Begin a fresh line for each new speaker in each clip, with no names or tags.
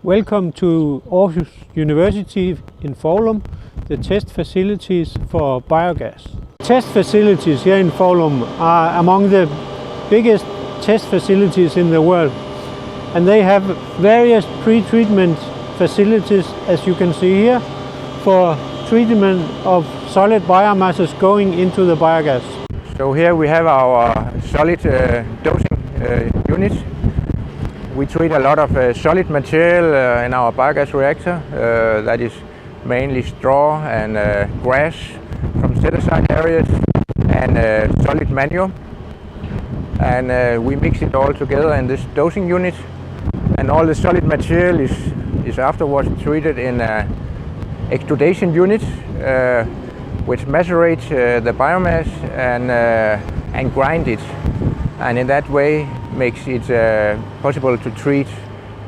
Welcome to Aarhus University in Foulum, the test facilities for biogas. Test facilities here in Foulum are among the biggest test facilities in the world, and they have various pre-treatment facilities, as you can see here, for treatment of solid biomasses going into the biogas.
So here we have our solid dosing unit. We treat a lot of solid material in our biogas reactor, that is mainly straw and grass from set-aside areas and solid manure. And we mix it all together in this dosing unit, and all the solid material is afterwards treated in an extrudation unit, which macerates the biomass and grind it, and in that way makes it possible to treat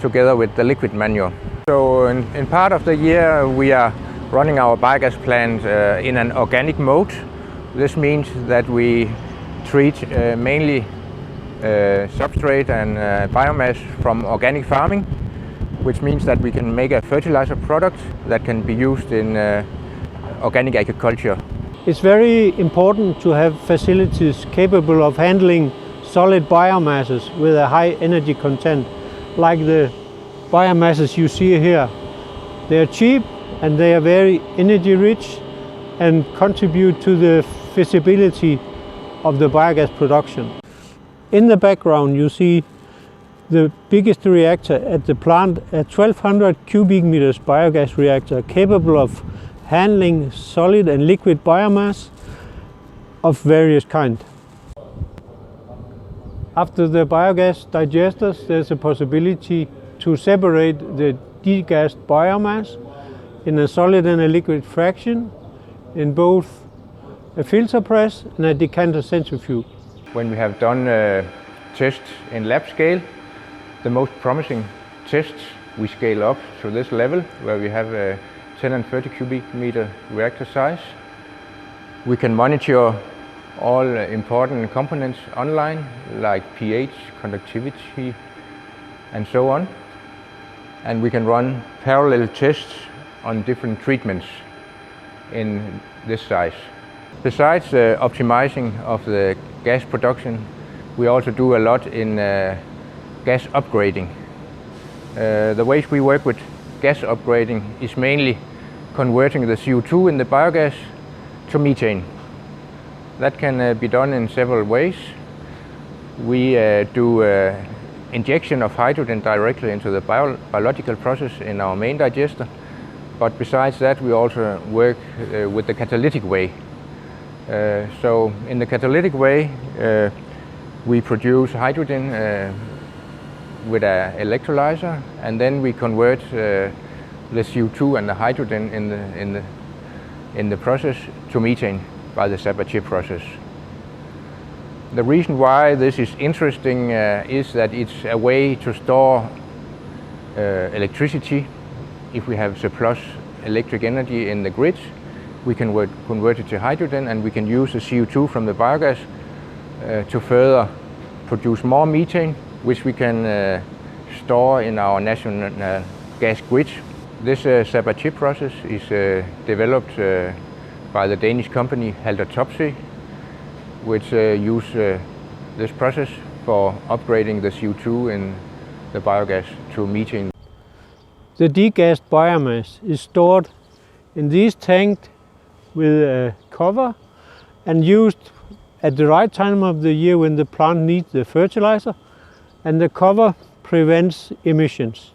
together with the liquid manure. So in part of the year we are running our biogas plant in an organic mode. This means that we treat mainly substrate and biomass from organic farming, which means that we can make a fertilizer product that can be used in organic agriculture.
It's very important to have facilities capable of handling solid biomasses with a high energy content, like the biomasses you see here. They are cheap and they are very energy rich and contribute to the feasibility of the biogas production. In the background you see the biggest reactor at the plant, a 1200 cubic meters biogas reactor capable of handling solid and liquid biomass of various kinds. After the biogas digesters, there's a possibility to separate the degassed biomass in a solid and a liquid fraction in both a filter press and a decanter centrifuge.
When we have done tests in lab scale, the most promising tests we scale up to this level, where we have a 10 and 30 cubic meter reactor size. We can monitor all important components online, like pH, conductivity, and so on. And we can run parallel tests on different treatments in this size. Besides optimizing of the gas production, we also do a lot in gas upgrading. The ways we work with gas upgrading is mainly converting the CO2 in the biogas to methane. That can be done in several ways. We do injection of hydrogen directly into the biological process in our main digester, but besides that we also work with the catalytic way. So in the catalytic way we produce hydrogen with an electrolyzer, and then we convert the CO2 and the hydrogen in the process to methane by the Sabatier process. The reason why this is interesting is that it's a way to store electricity. If we have surplus electric energy in the grid, we can convert it to hydrogen, and we can use the CO2 from the biogas to further produce more methane, which we can store in our national gas grid. This Sabatier process is developed by the Danish company Haldor Topsøe, which use this process for upgrading the CO2 in the biogas to methane.
The degassed biomass is stored in these tanks with a cover and used at the right time of the year when the plant needs the fertilizer, and the cover prevents emissions.